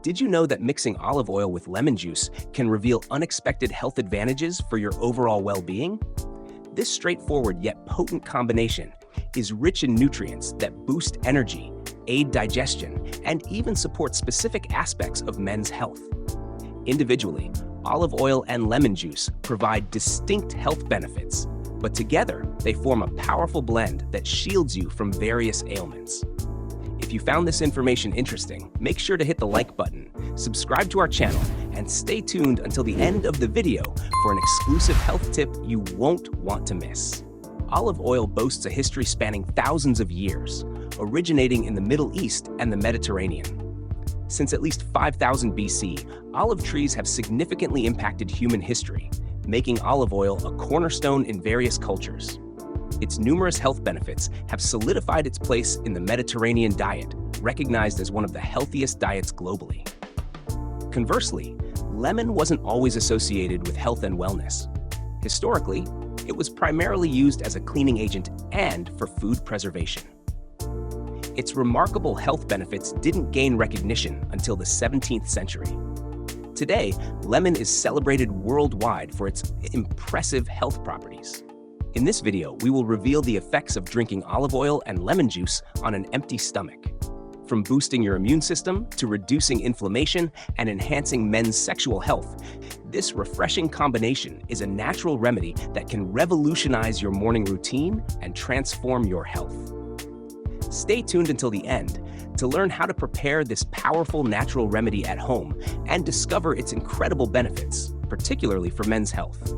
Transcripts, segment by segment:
Did you know that mixing olive oil with lemon juice can reveal unexpected health advantages for your overall well-being? This straightforward yet potent combination is rich in nutrients that boost energy, aid digestion, and even support specific aspects of men's health. Individually, olive oil and lemon juice provide distinct health benefits, but together they form a powerful blend that shields you from various ailments. If you found this information interesting, make sure to hit the like button, subscribe to our channel, and stay tuned until the end of the video for an exclusive health tip you won't want to miss. Olive oil boasts a history spanning thousands of years, originating in the Middle East and the Mediterranean. Since at least 5000 BC, olive trees have significantly impacted human history, making olive oil a cornerstone in various cultures. Its numerous health benefits have solidified its place in the Mediterranean diet, recognized as one of the healthiest diets globally. Conversely, lemon wasn't always associated with health and wellness. Historically, it was primarily used as a cleaning agent and for food preservation. Its remarkable health benefits didn't gain recognition until the 17th century. Today, lemon is celebrated worldwide for its impressive health properties. In this video, we will reveal the effects of drinking olive oil and lemon juice on an empty stomach. From boosting your immune system to reducing inflammation and enhancing men's sexual health, this refreshing combination is a natural remedy that can revolutionize your morning routine and transform your health. Stay tuned until the end to learn how to prepare this powerful natural remedy at home and discover its incredible benefits, particularly for men's health.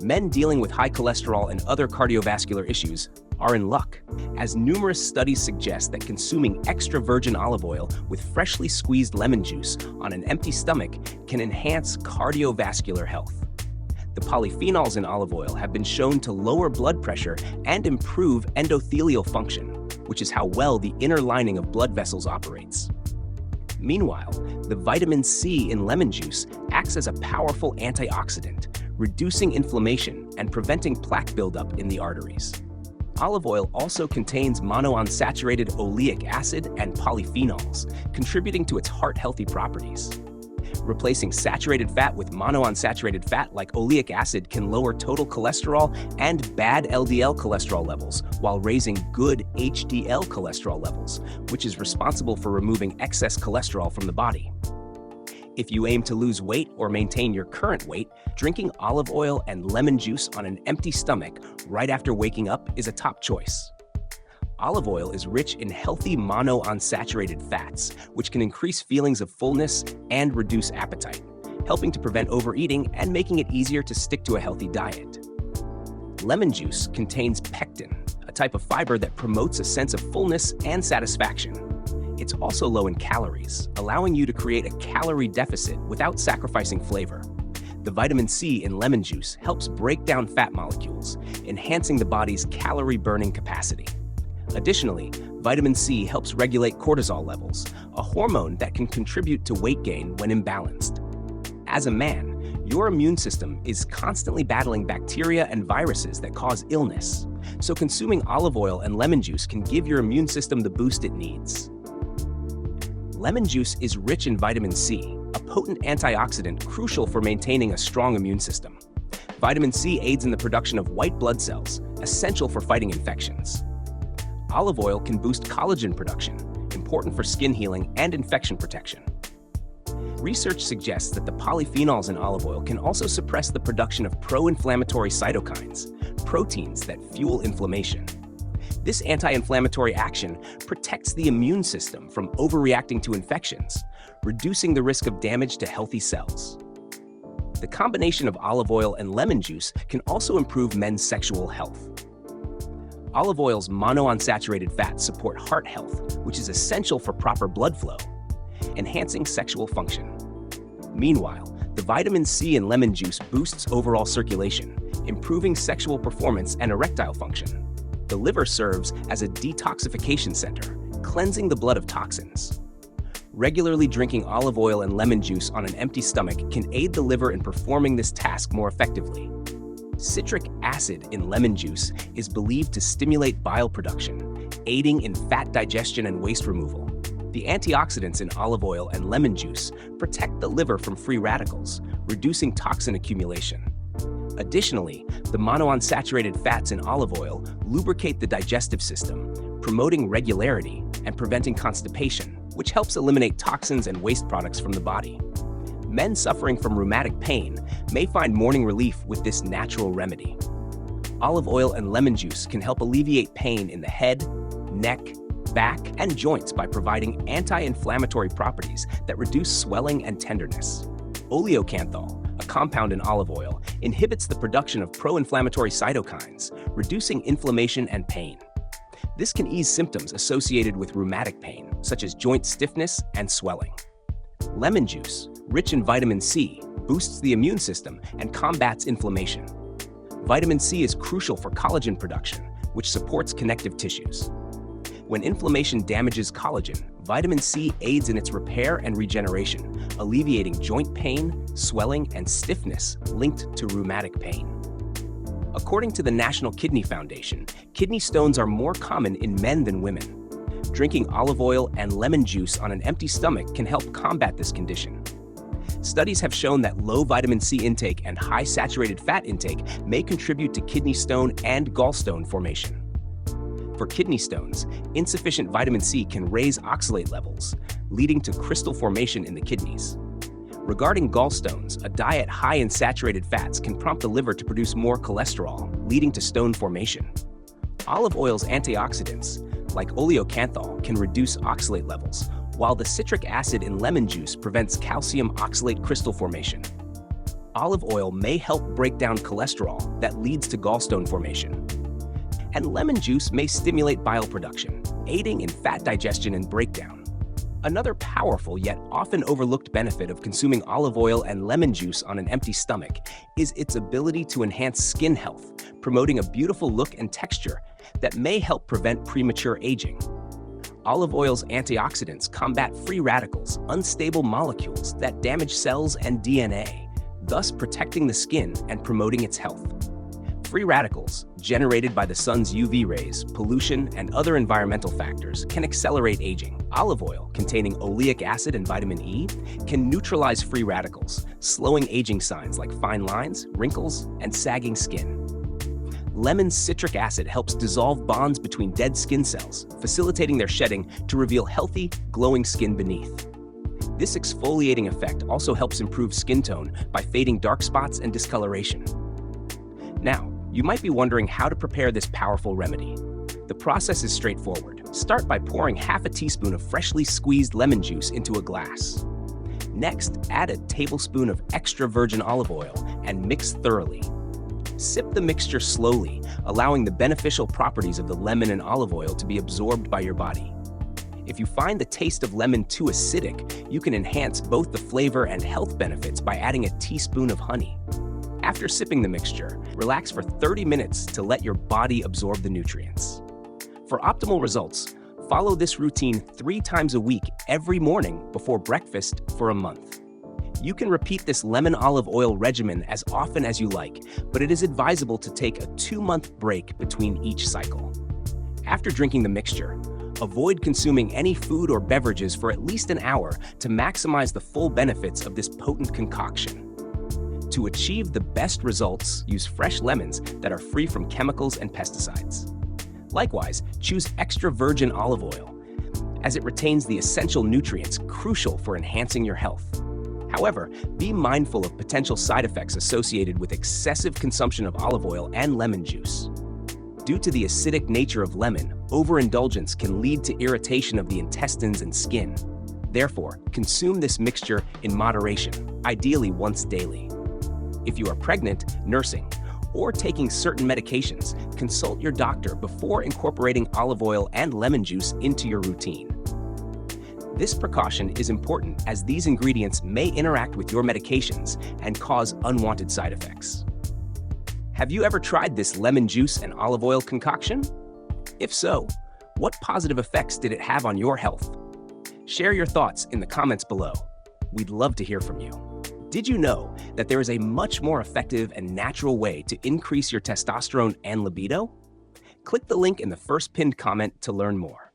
Men dealing with high cholesterol and other cardiovascular issues are in luck, as numerous studies suggest that consuming extra virgin olive oil with freshly squeezed lemon juice on an empty stomach can enhance cardiovascular health. The polyphenols in olive oil have been shown to lower blood pressure and improve endothelial function, which is how well the inner lining of blood vessels operates. Meanwhile, the vitamin C in lemon juice acts as a powerful antioxidant, reducing inflammation and preventing plaque buildup in the arteries. Olive oil also contains monounsaturated oleic acid and polyphenols, contributing to its heart-healthy properties. Replacing saturated fat with monounsaturated fat like oleic acid can lower total cholesterol and bad LDL cholesterol levels while raising good HDL cholesterol levels, which is responsible for removing excess cholesterol from the body. If you aim to lose weight or maintain your current weight, drinking olive oil and lemon juice on an empty stomach right after waking up is a top choice. Olive oil is rich in healthy monounsaturated fats, which can increase feelings of fullness and reduce appetite, helping to prevent overeating and making it easier to stick to a healthy diet. Lemon juice contains pectin, a type of fiber that promotes a sense of fullness and satisfaction. It's also low in calories, allowing you to create a calorie deficit without sacrificing flavor. The vitamin C in lemon juice helps break down fat molecules, enhancing the body's calorie-burning capacity. Additionally, vitamin C helps regulate cortisol levels, a hormone that can contribute to weight gain when imbalanced. As a man, your immune system is constantly battling bacteria and viruses that cause illness, so consuming olive oil and lemon juice can give your immune system the boost it needs. Lemon juice is rich in vitamin C, a potent antioxidant crucial for maintaining a strong immune system. Vitamin C aids in the production of white blood cells, essential for fighting infections. Olive oil can boost collagen production, important for skin healing and infection protection. Research suggests that the polyphenols in olive oil can also suppress the production of pro-inflammatory cytokines, proteins that fuel inflammation. This anti-inflammatory action protects the immune system from overreacting to infections, reducing the risk of damage to healthy cells. The combination of olive oil and lemon juice can also improve men's sexual health. Olive oil's monounsaturated fats support heart health, which is essential for proper blood flow, enhancing sexual function. Meanwhile, the vitamin C in lemon juice boosts overall circulation, improving sexual performance and erectile function. The liver serves as a detoxification center, cleansing the blood of toxins. Regularly drinking olive oil and lemon juice on an empty stomach can aid the liver in performing this task more effectively. Citric acid in lemon juice is believed to stimulate bile production, aiding in fat digestion and waste removal. The antioxidants in olive oil and lemon juice protect the liver from free radicals, reducing toxin accumulation. Additionally, the monounsaturated fats in olive oil lubricate the digestive system, promoting regularity and preventing constipation, which helps eliminate toxins and waste products from the body. Men suffering from rheumatic pain may find morning relief with this natural remedy. Olive oil and lemon juice can help alleviate pain in the head, neck, back, and joints by providing anti-inflammatory properties that reduce swelling and tenderness. Oleocanthal, a compound in olive oil, inhibits the production of pro-inflammatory cytokines, reducing inflammation and pain. This can ease symptoms associated with rheumatic pain, such as joint stiffness and swelling. Lemon juice, rich in vitamin C, boosts the immune system and combats inflammation. Vitamin C is crucial for collagen production, which supports connective tissues. When inflammation damages collagen, vitamin C aids in its repair and regeneration, alleviating joint pain, swelling, and stiffness linked to rheumatic pain. According to the National Kidney Foundation, kidney stones are more common in men than women. Drinking olive oil and lemon juice on an empty stomach can help combat this condition. Studies have shown that low vitamin C intake and high saturated fat intake may contribute to kidney stone and gallstone formation. For kidney stones, insufficient vitamin C can raise oxalate levels, leading to crystal formation in the kidneys. Regarding gallstones, a diet high in saturated fats can prompt the liver to produce more cholesterol, leading to stone formation. Olive oil's antioxidants, like oleocanthal, can reduce oxalate levels, while the citric acid in lemon juice prevents calcium oxalate crystal formation. Olive oil may help break down cholesterol that leads to gallstone formation. And lemon juice may stimulate bile production, aiding in fat digestion and breakdown. Another powerful yet often overlooked benefit of consuming olive oil and lemon juice on an empty stomach is its ability to enhance skin health, promoting a beautiful look and texture that may help prevent premature aging. Olive oil's antioxidants combat free radicals, unstable molecules that damage cells and DNA, thus protecting the skin and promoting its health. Free radicals, generated by the sun's UV rays, pollution, and other environmental factors, can accelerate aging. Olive oil, containing oleic acid and vitamin E, can neutralize free radicals, slowing aging signs like fine lines, wrinkles, and sagging skin. Lemon's citric acid helps dissolve bonds between dead skin cells, facilitating their shedding to reveal healthy, glowing skin beneath. This exfoliating effect also helps improve skin tone by fading dark spots and discoloration. Now, you might be wondering how to prepare this powerful remedy. The process is straightforward. Start by pouring half a teaspoon of freshly squeezed lemon juice into a glass. Next, add a tablespoon of extra virgin olive oil and mix thoroughly. Sip the mixture slowly, allowing the beneficial properties of the lemon and olive oil to be absorbed by your body. If you find the taste of lemon too acidic, you can enhance both the flavor and health benefits by adding a teaspoon of honey. After sipping the mixture, relax for 30 minutes to let your body absorb the nutrients. For optimal results, follow this routine 3 times a week every morning before breakfast for a month. You can repeat this lemon olive oil regimen as often as you like, but it is advisable to take a 2-month break between each cycle. After drinking the mixture, avoid consuming any food or beverages for at least an hour to maximize the full benefits of this potent concoction. To achieve the best results, use fresh lemons that are free from chemicals and pesticides. Likewise, choose extra virgin olive oil, as it retains the essential nutrients crucial for enhancing your health. However, be mindful of potential side effects associated with excessive consumption of olive oil and lemon juice. Due to the acidic nature of lemon, overindulgence can lead to irritation of the intestines and skin. Therefore, consume this mixture in moderation, ideally once daily. If you are pregnant, nursing, or taking certain medications, consult your doctor before incorporating olive oil and lemon juice into your routine. This precaution is important as these ingredients may interact with your medications and cause unwanted side effects. Have you ever tried this lemon juice and olive oil concoction? If so, what positive effects did it have on your health? Share your thoughts in the comments below. We'd love to hear from you. Did you know that there is a much more effective and natural way to increase your testosterone and libido? Click the link in the first pinned comment to learn more.